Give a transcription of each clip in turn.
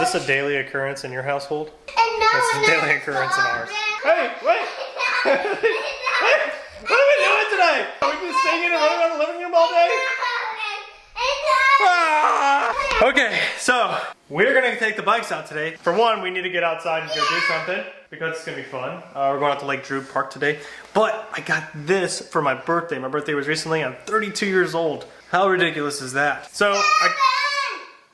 this a daily occurrence in your household? No, It's a daily occurrence in ours. Hey, wait! What are we doing today? Are we just singing and running around the living room all day? Ah! Okay, so we're gonna take the bikes out today. For one, we need to get outside and go do something because it's gonna be fun. We're going out to Lake Drew Park today. But I got this for my birthday. My birthday was recently. I'm 32 years old. How ridiculous is that?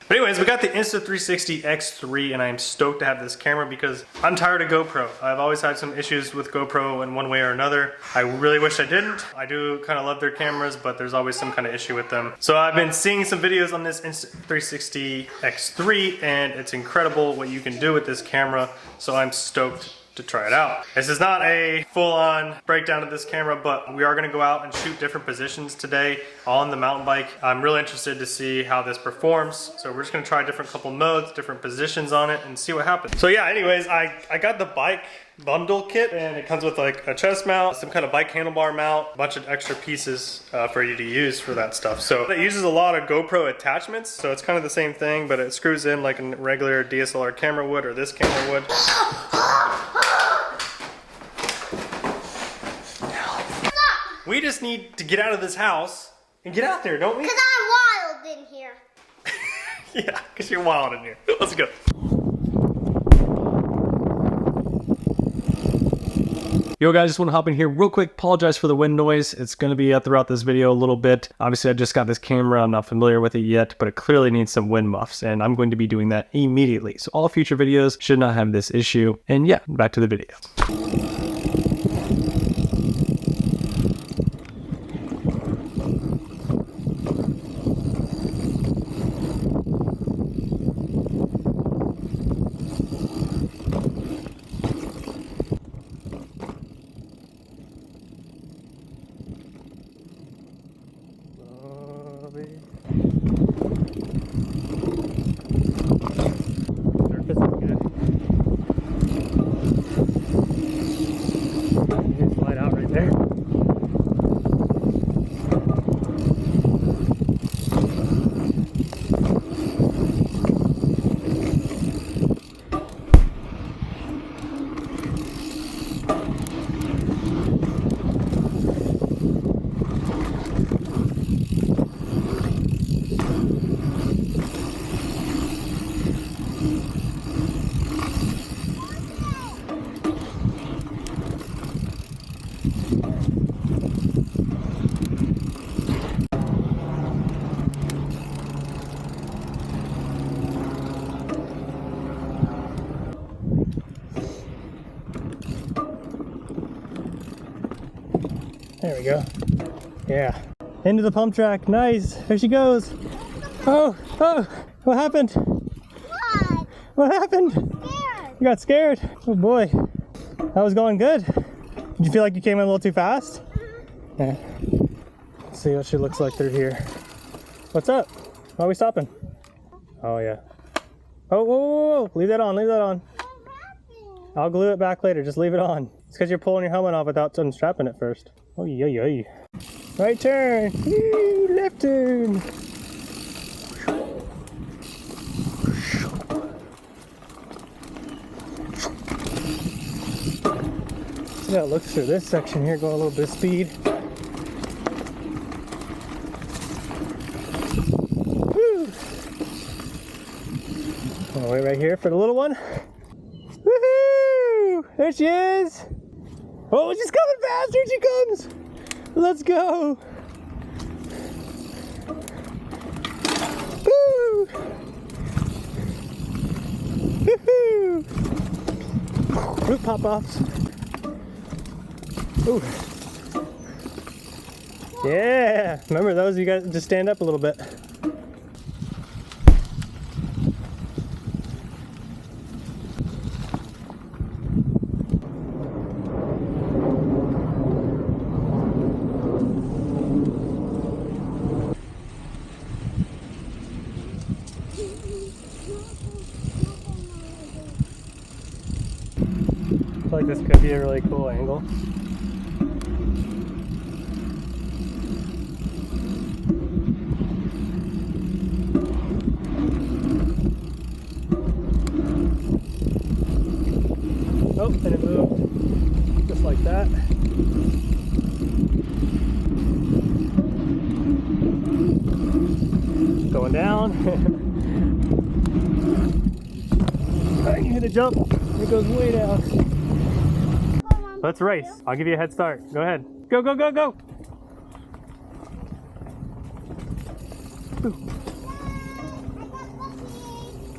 But anyways, we got the Insta360 X3 and I am stoked to have this camera because I'm tired of GoPro. I've always had some issues with GoPro in one way or another. I really wish I didn't. I do kind of love their cameras, but there's always some kind of issue with them. So I've been seeing some videos on this Insta360 X3 and it's incredible what you can do with this camera. So I'm stoked to try it out. This is not a full-on breakdown of this camera, but we are going to go out and shoot different positions today on the mountain bike. I'm really interested to see how this performs, so we're just going to try different couple modes, different positions on it, and see what happens. So yeah, anyways, I got the bike bundle kit and it comes with like a chest mount, some kind of bike handlebar mount, a bunch of extra pieces for you to use for that stuff. So it uses a lot of GoPro attachments, so it's kind of the same thing, but it screws in like a regular DSLR camera would or this camera would. We just need to get out of this house and get out there, don't we? Because I'm wild in here. Yeah, because you're wild in here. Let's go. Yo guys, just want to hop in here real quick. Apologize for the wind noise. It's going to be throughout this video a little bit. Obviously, I just got this camera. I'm not familiar with it yet, but it clearly needs some wind muffs, and I'm going to be doing that immediately. So all future videos should not have this issue. And yeah, back to the video. Slide out right there. There we go. Yeah. Into the pump track. Nice. There she goes. Oh, oh. What happened? What? What happened? Scared. You got scared? Oh boy. That was going good. Did you feel like you came in a little too fast? Yeah. Let's see what she looks like through here. What's up? Why are we stopping? Oh yeah. Oh, whoa, whoa, whoa. Leave that on. Leave that on. I'll glue it back later. Just leave it on. It's because you're pulling your helmet off without unstrapping it first. Oh, yeah, yeah. Right turn. Woo, left turn. See how it looks through this section here, going a little bit of speed. Woo. I'll wait right here for the little one. Woohoo! There she is! Oh, she's coming fast! Here she comes! Let's go! Woo! Woohoo! Root pop-offs. Ooh. Yeah! Remember those? You guys just stand up a little bit. I feel like this could be a really cool angle. Oh, and it moved just like that. Going down. I hit a jump. It goes way down. Let's race. I'll give you a head start. Go ahead. Go, go, go, go.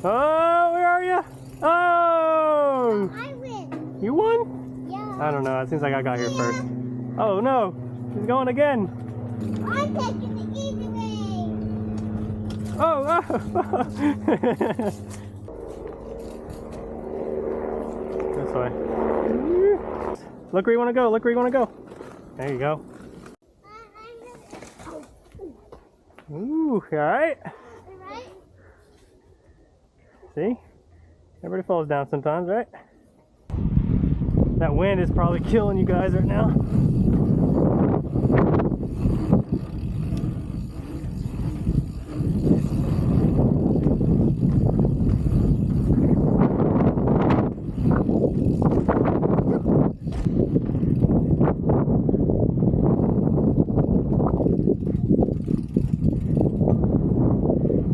Oh, where are you? Oh! I win. You won? Yeah. I don't know. It seems like I got here first. Oh no! He's going again. I'm taking the easy way. Oh! This way. Look where you want to go. Look where you want to go. There you go. Ooh, all right. Right? See? Everybody falls down sometimes, right? That wind is probably killing you guys right now.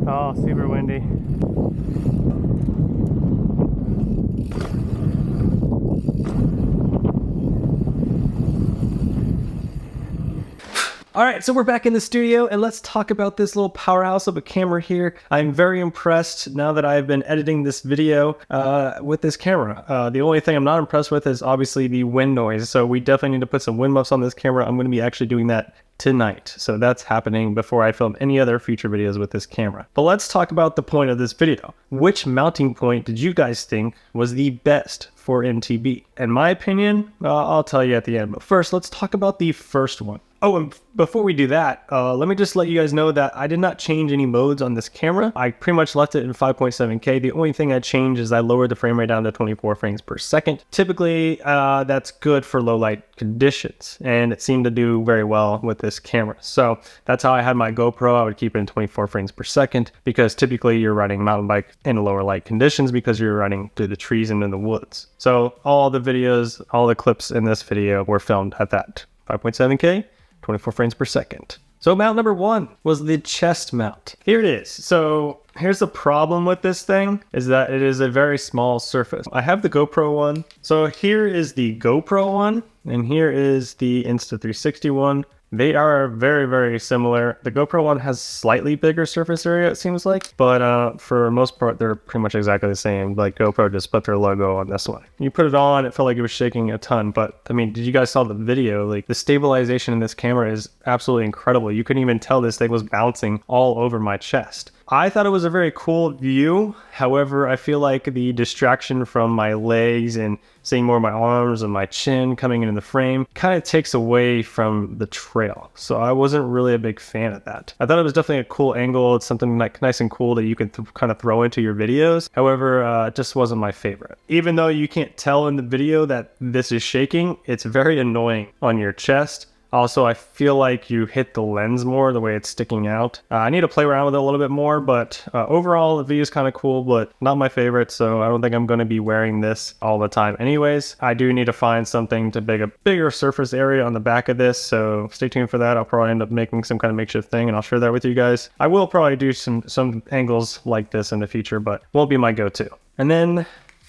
Oh, super windy. Alright, so we're back in the studio and let's talk about this little powerhouse of a camera here. I'm very impressed now that I've been editing this video with this camera. The only thing I'm not impressed with is obviously the wind noise, so we definitely need to put some wind muffs on this camera. I'm going to be actually doing that tonight. So that's happening before I film any other future videos with this camera. But let's talk about the point of this video. Which mounting point did you guys think was the best for MTB? In my opinion, I'll tell you at the end. But first, let's talk about the first one. Oh, and before we do that, let me just let you guys know that I did not change any modes on this camera. I pretty much left it in 5.7K. The only thing I changed is I lowered the frame rate down to 24 frames per second. Typically, that's good for low light conditions, and it seemed to do very well with this camera. So that's how I had my GoPro. I would keep it in 24 frames per second because typically you're riding a mountain bike in lower light conditions because you're riding through the trees and in the woods. So all the videos, all the clips in this video were filmed at that 5.7K. 24 frames per second. So mount number one was the chest mount. Here it is. So here's the problem with this thing is that it is a very small surface. I have the GoPro one. So here is the GoPro one and here is the Insta360 one. They are very, very similar. The GoPro one has slightly bigger surface area, it seems like, but for most part, they're pretty much exactly the same. Like GoPro just put their logo on this one. You put it on, it felt like it was shaking a ton, but I mean, did you guys saw the video? Like the stabilization in this camera is absolutely incredible. You couldn't even tell this thing was bouncing all over my chest. I thought it was a very cool view. However, I feel like the distraction from my legs and seeing more of my arms and my chin coming into the frame kind of takes away from the trail. So I wasn't really a big fan of that. I thought it was definitely a cool angle. It's something like nice and cool that you can kind of throw into your videos. However, it just wasn't my favorite. Even though you can't tell in the video that this is shaking, it's very annoying on your chest. Also, I feel like you hit the lens more the way it's sticking out. I need to play around with it a little bit more, but overall the video is kind of cool, but not my favorite, so I don't think I'm going to be wearing this all the time anyways. I do need to find something to make a bigger surface area on the back of this, so stay tuned for that. I'll probably end up making some kind of makeshift thing, and I'll share that with you guys. I will probably do some angles like this in the future, but won't be my go-to. And then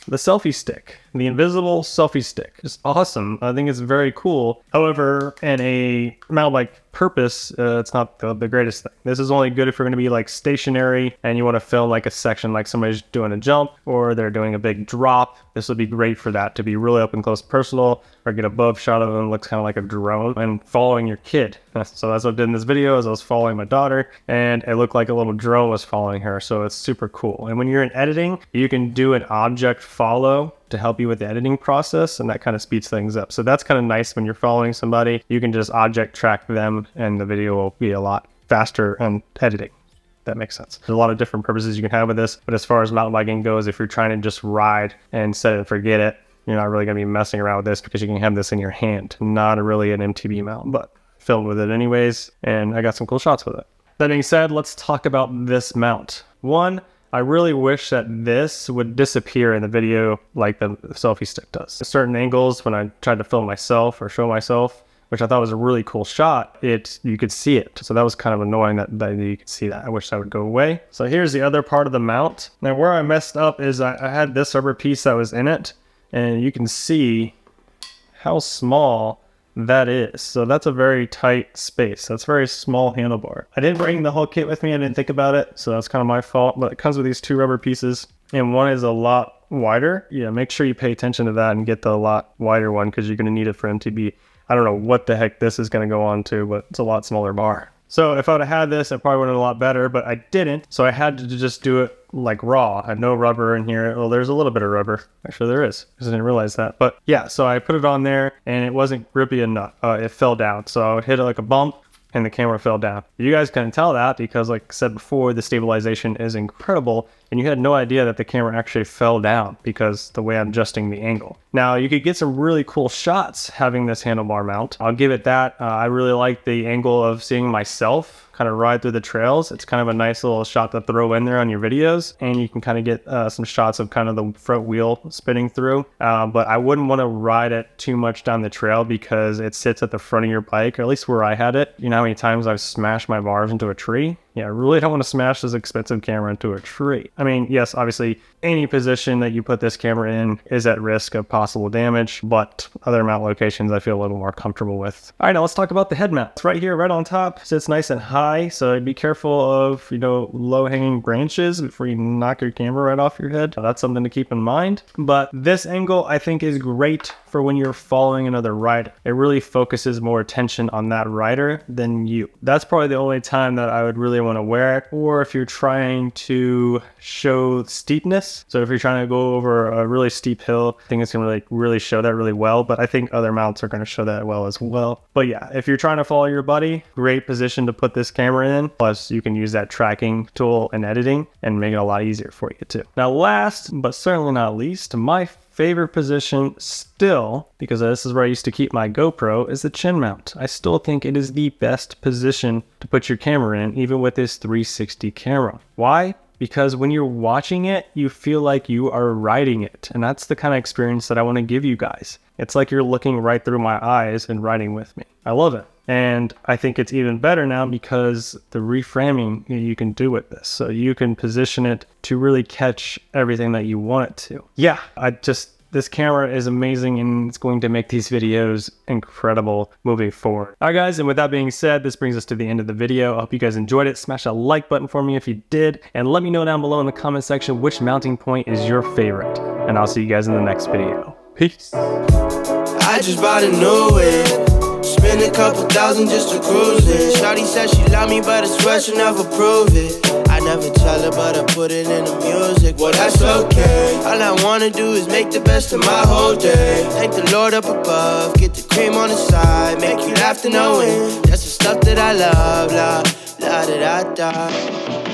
the selfie stick, the invisible selfie stick is awesome. I think it's very cool. However, in a mountain bike purpose, it's not the greatest thing. This is only good if you're going to be like stationary and you want to film like a section like somebody's doing a jump or they're doing a big drop. This would be great for that, to be really up and close personal or get a above shot of them. Looks kind of like a drone and following your kid. So that's what I did in this video, is I was following my daughter and it looked like a little drone was following her. So it's super cool. And when you're in editing, you can do an object follow to help you with the editing process, and that kind of speeds things up. So that's kind of nice when you're following somebody. You can just object track them and the video will be a lot faster on editing. That makes sense. There's a lot of different purposes you can have with this, but as far as mountain biking goes, if you're trying to just ride and set it and forget it, you're not really going to be messing around with this because you can have this in your hand. Not really an MTB mount, but filmed with it anyways, and I got some cool shots with it. That being said, let's talk about this mount. One, I really wish that this would disappear in the video like the selfie stick does. At certain angles, when I tried to film myself or show myself, which I thought was a really cool shot, you could see it. So that was kind of annoying that you could see that. I wish that would go away. So here's the other part of the mount. Now where I messed up is I had this rubber piece that was in it, and you can see how small that is. So that's a very tight space. That's a very small handlebar. I didn't bring the whole kit with me. I didn't think about it. So that's kind of my fault, but it comes with these 2 rubber pieces, and one is a lot wider. Yeah, make sure you pay attention to that and get the lot wider one, because you're going to need it for MTB. I don't know what the heck this is going to go on to, but it's a lot smaller bar. So if I would have had this, it probably would have been a lot better, but I didn't. So I had to just do it like raw. I had no rubber in here. Well, there's a little bit of rubber. Actually, there is, because I didn't realize that. But yeah, so I put it on there, and it wasn't grippy enough. It fell down. So I would hit it like a bump, and the camera fell down. You guys couldn't tell that because, like I said before, the stabilization is incredible, and you had no idea that the camera actually fell down because the way I'm adjusting the angle. Now, you could get some really cool shots having this handlebar mount. I'll give it that. I really like the angle of seeing myself kind of ride through the trails. It's kind of a nice little shot to throw in there on your videos, and you can kind of get some shots of kind of the front wheel spinning through. But I wouldn't want to ride it too much down the trail because it sits at the front of your bike, or at least where I had it. You know how many times I've smashed my bars into a tree? Yeah, I really don't want to smash this expensive camera into a tree. I mean, yes, obviously, any position that you put this camera in is at risk of possible damage, but other mount locations I feel a little more comfortable with. All right, now let's talk about the head mount. It's right here, right on top. Sits nice and high, so be careful of, low-hanging branches before you knock your camera right off your head. That's something to keep in mind. But this angle, I think, is great for when you're following another rider. It really focuses more attention on that rider than you. That's probably the only time that I would really want to wear it, or if you're trying to show steepness. So if you're trying to go over a really steep hill, I think it's going to really show that really well, but I think other mounts are going to show that well as well. But yeah, if you're trying to follow your buddy, great position to put this camera in. Plus you can use that tracking tool in editing and make it a lot easier for you too. Now last, but certainly not least, my favorite position still, because this is where I used to keep my GoPro, is the chin mount. I still think it is the best position to put your camera in, even with this 360 camera. Why? Because when you're watching it, you feel like you are riding it. And that's the kind of experience that I want to give you guys. It's like you're looking right through my eyes and riding with me. I love it. And I think it's even better now because the reframing you can do with this. So you can position it to really catch everything that you want it to. Yeah, this camera is amazing, and it's going to make these videos incredible moving forward. All right, guys, and with that being said, this brings us to the end of the video. I hope you guys enjoyed it. Smash that like button for me if you did, and let me know down below in the comment section which mounting point is your favorite. And I'll see you guys in the next video. Peace. I just bought a new whip. Spend a couple thousand just to cruise it. Shawty said she love me, but I swear she'll never prove it. I never tell her, but I put it in the music. Well, that's okay. All I wanna do is make the best of my whole day. Thank the Lord up above, get the cream on the side, make you laugh to know it. That's the stuff that I love, la da da da.